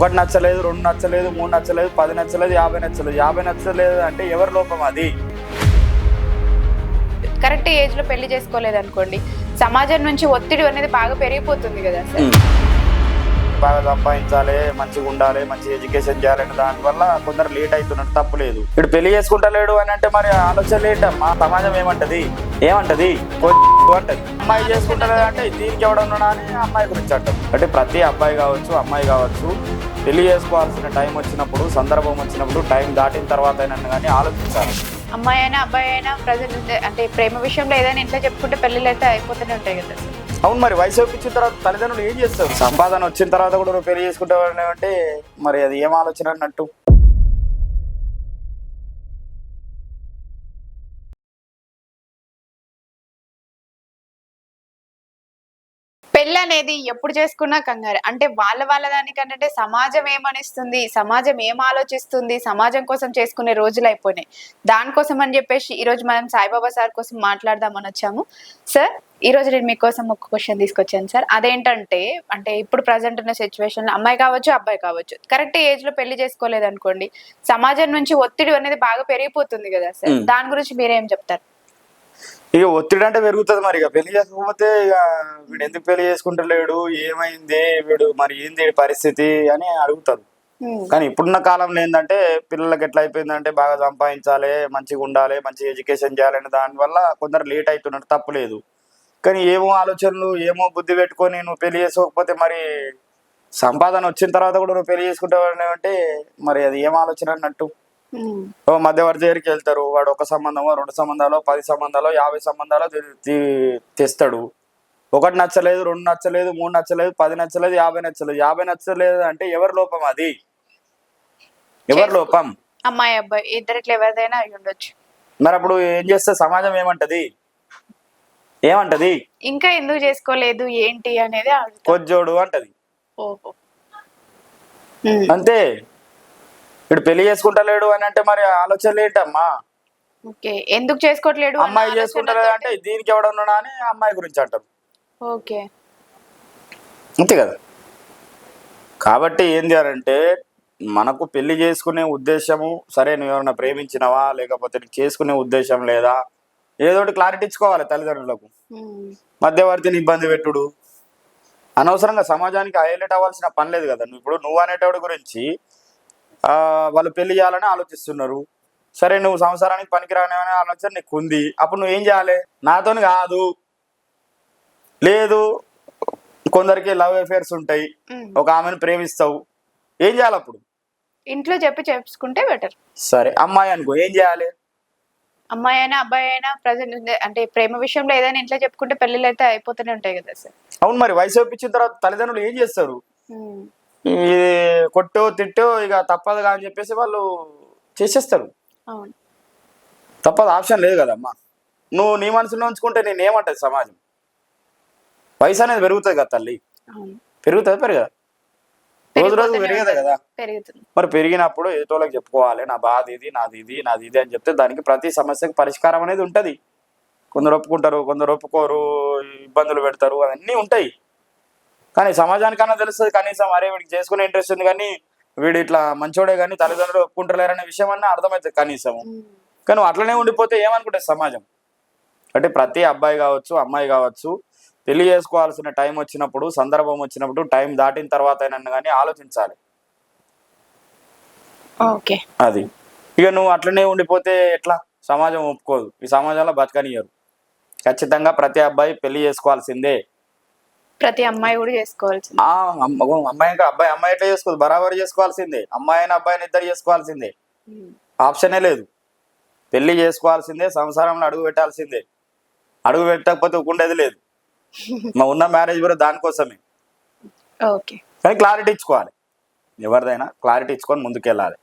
ఒకటి నచ్చలేదు, రెండు నచ్చలేదు, మూడు నచ్చలేదు, 10 నచ్చలేదు, 50 నచ్చలేదు. 50 నచ్చలేదు అంటే ఎవరి లోపం అది? కరెక్ట్ ఏజ్ లో పెళ్లి చేసుకోలేదు అనుకోండి, సమాజం నుంచి ఒత్తిడి అనేది బాగా పెరిగిపోతుంది కదా సార్. బాగా సంపాదించాలి, మంచిగా ఉండాలి, మంచి ఎడ్యుకేషన్ చేయాలని దానివల్ల కొందరు లేట్ అవుతున్నట్టు తప్పులేదు. ఇప్పుడు పెళ్లి చేసుకుంటలేడు అని అంటే మరి ఆలోచన లేటమ్మా. సమాజం ఏమంటది అంటది అమ్మాయి చేసుకుంటలేదు అంటే దీనికి ఎవడన్నా అని అమ్మాయి గురించి అంటారు. అంటే ప్రతి అబ్బాయి కావచ్చు, అమ్మాయి కావచ్చు, పెళ్లి చేసుకోవాల్సిన టైం వచ్చినప్పుడు, సందర్భం వచ్చినప్పుడు, టైం దాటిన తర్వాత అయినా కానీ ఆలోచించాలి. అమ్మాయి అయినా అబ్బాయి అయినా ప్రజెంట్ అంటే ప్రేమ విషయంలో ఏదైనా ఇంట్లో చెప్పుకుంటే పెళ్లిళ్ళు అయితే అయిపోతూనే ఉంటాయి కదా సార్. అవును, మరి వయసు వచ్చిన తర్వాత తల్లిదండ్రులు ఏం చేస్తారు? సంపాదన వచ్చిన తర్వాత కూడా నువ్వు పెళ్లి చేసుకుంటావు అంటే మరి అది ఏం ఆలోచన అన్నట్టు? పెళ్ళి అనేది ఎప్పుడు చేసుకున్నా కంగారు. అంటే వాళ్ళ దానికంటే సమాజం ఏమనిస్తుంది, సమాజం ఏం ఆలోచిస్తుంది, సమాజం కోసం చేసుకునే రోజులు అయిపోయినాయి. దానికోసం అని చెప్పేసి ఈరోజు మనం సాయిబాబా సార్ కోసం మాట్లాడదామని వచ్చాము. సార్, ఈరోజు నేను మీకోసం ఒక క్వశ్చన్ తీసుకొచ్చాను సార్. అదేంటంటే, అంటే ఇప్పుడు ప్రజెంట్ ఉన్న సిచ్యువేషన్ లో అమ్మాయి కావచ్చు, అబ్బాయి కావచ్చు, కరెక్ట్ ఏజ్ లో పెళ్లి చేసుకోలేదు అనుకోండి, సమాజం నుంచి ఒత్తిడి అనేది బాగా పెరిగిపోతుంది కదా సార్. దాని గురించి మీరేం చెప్తారు? ఇక ఒత్తిడి అంటే పెరుగుతుంది. మరి ఇక పెళ్లి చేసుకోకపోతే ఇక వీడు ఎందుకు పెళ్లి చేసుకుంటలేడు, ఏమైంది, వీడు మరి ఏంది పరిస్థితి అని అడుగుతారు. కానీ ఇప్పుడున్న కాలంలో ఏంటంటే పిల్లలకి ఎట్లా అయిపోయిందంటే బాగా సంపాదించాలి, మంచిగా ఉండాలి, మంచి ఎడ్యుకేషన్ చేయాలని దానివల్ల కొందరు లేట్ అవుతున్నట్టు తప్పులేదు. కానీ ఏమో ఆలోచనలు, ఏమో బుద్ధి పెట్టుకొని నువ్వు పెళ్లి చేసుకోకపోతే మరి సంపాదన వచ్చిన తర్వాత కూడా నువ్వు పెళ్లి చేసుకుంటావు అంటే మరి అది ఏం ఆలోచన అన్నట్టు? మధ్యవర్తి దగ్గరికి వెళ్తారు. వాడు ఒక సంబంధమో, 2 సంబంధాలు, 10 సంబంధాలు, 50 సంబంధాలు తెస్తాడు. ఒకటి నచ్చలేదు, రెండు నచ్చలేదు, మూడు నచ్చలేదు, 10 నచ్చలేదు, 50 నచ్చలేదు. 50 నచ్చలేదు అంటే ఎవరి లోపం అది? ఎవరి లోపం? అమ్మాయి అబ్బాయి ఇద్దరిట్లో ఎవరిదైనా అయి ఉండొచ్చు. మరి అప్పుడు ఏం చేస్తే సమాజం ఏమంటది? ఇంకా ఎందుకు చేసుకోలేదు ఏంటి అనేది కొజ్జోడు అంటది. ఓహో, అంతే. ఇప్పుడు పెళ్లి చేసుకుంటలేడు అని అంటే మరి ఆలోచనలు ఏంటమ్మా? ఎందుకు చేసుకోవట్లేడు? అమ్మాయి చేసుకుంటలేదు అంటే దీనికి ఎవడన్నా అని అమ్మాయి గురించి అంటారు. ఓకే, అంతే కదా. కాబట్టి ఏంది అంటే మనకు పెళ్లి చేసుకునే ఉద్దేశము, సరే నువ్వు ఎవరైనా ప్రేమించినవా లేకపోతే నీకు చేసుకునే ఉద్దేశం లేదా, ఏదో ఒకటి క్లారిటీ ఇచ్చుకోవాలి తల్లిదండ్రులకు. మధ్యవర్తిని ఇబ్బంది పెట్టుడు అనవసరంగా సమాజానికి హైలైట్ అవ్వాల్సిన పని లేదు కదా. నువ్వు అనేటోడి గురించి వాళ్ళు పెళ్లి చేయాలని ఆలోచిస్తున్నారు. సరే, నువ్వు సంసారానికి పనికిరాని ఆలోచన నీకు ఉంది. అప్పుడు నువ్వేం చేయాలి? నాతోని కాదు, లేదు కొందరికి లవ్ అఫేర్స్ ఉంటాయి, ఒక ఆమెను ప్రేమిస్తావు, ఏం చేయాలి అప్పుడు? ఇంట్లో చేసుకుంటే బెటర్. సరే, అమ్మాయి అనుకో, ఏం చేయాలి? అమ్మాయి అయినా అబ్బాయి అయినా ప్రజెంట్ అంటే ప్రేమ విషయంలో ఏదైనా ఇంట్లో చెప్పుకుంటే పెళ్లిళ్ళు అయితే అయిపోతూనే ఉంటాయి కదా సార్. అవును, మరి వయసు వచ్చిన తర్వాత తల్లిదండ్రులు ఏం చేస్తారు? ఇది కొట్టో తిట్టో ఇక తప్పదుగా అని చెప్పేసి వాళ్ళు చేసేస్తారు. అవును, తప్పదు, ఆప్షన్ లేదు కదమ్మా. నువ్వు నీ మనసులో ఉంచుకుంటే నేను ఏమంటది సమాజం? వయసు అనేది పెరుగుతుంది కదా తల్లి, పెరగదా? రోజు రోజు పెరిగేదే కదా. మరి పెరిగినప్పుడు ఎదుటోళ్ళకి చెప్పుకోవాలి, నా బాధ ఇది, నాది ఇది అని చెప్తే దానికి ప్రతి సమస్యకు పరిష్కారం అనేది ఉంటది. కొందరు ఒప్పుకుంటారు, కొందరు ఒప్పుకోరు, ఇబ్బందులు పెడతారు, అవన్నీ ఉంటాయి. కానీ సమాజానికన్నా తెలుస్తుంది కనీసం, అరే వీడికి చేసుకునే ఇంట్రెస్ట్ ఉంది కానీ వీడు ఇట్లా మంచోడే కానీ తల్లిదండ్రులు ఒప్పుకుంటలేరనే విషయం అన్నా అర్థమవుతుంది కనీసం. కానీ అట్లనే ఉండిపోతే ఏమనుకుంటుంది సమాజం? అంటే ప్రతి అబ్బాయి కావచ్చు, అమ్మాయి కావచ్చు, పెళ్లి చేసుకోవాల్సిన టైం వచ్చినప్పుడు, సందర్భం వచ్చినప్పుడు, టైం దాటిన తర్వాత అయినా కానీ ఆలోచించాలి. అది ఇక నువ్వు అట్లనే ఉండిపోతే ఎట్లా? సమాజం ఒప్పుకోదు, ఈ సమాజంలో బతకనియరు. ఖచ్చితంగా ప్రతి అబ్బాయి పెళ్లి చేసుకోవాల్సిందే, ప్రతి అమ్మాయి కూడా చేసుకోవాల్సిందే. అమ్మాయి ఎట్లా చేసుకోదు? బరాబర్ చేసుకోవాల్సిందే. అమ్మాయి అయినా అబ్బాయిని ఇద్దరు చేసుకోవాల్సిందే, ఆప్షనే లేదు. పెళ్లి చేసుకోవాల్సిందే, సంసారంలో అడుగు పెట్టాల్సిందే. అడుగు పెట్టకపోతే ఉండేది లేదు. ఉన్న మ్యారేజ్ కూడా దానికోసమే. కానీ క్లారిటీ ఇచ్చుకోవాలి, ఎవరిదైనా క్లారిటీ ఇచ్చుకొని ముందుకెళ్ళాలి.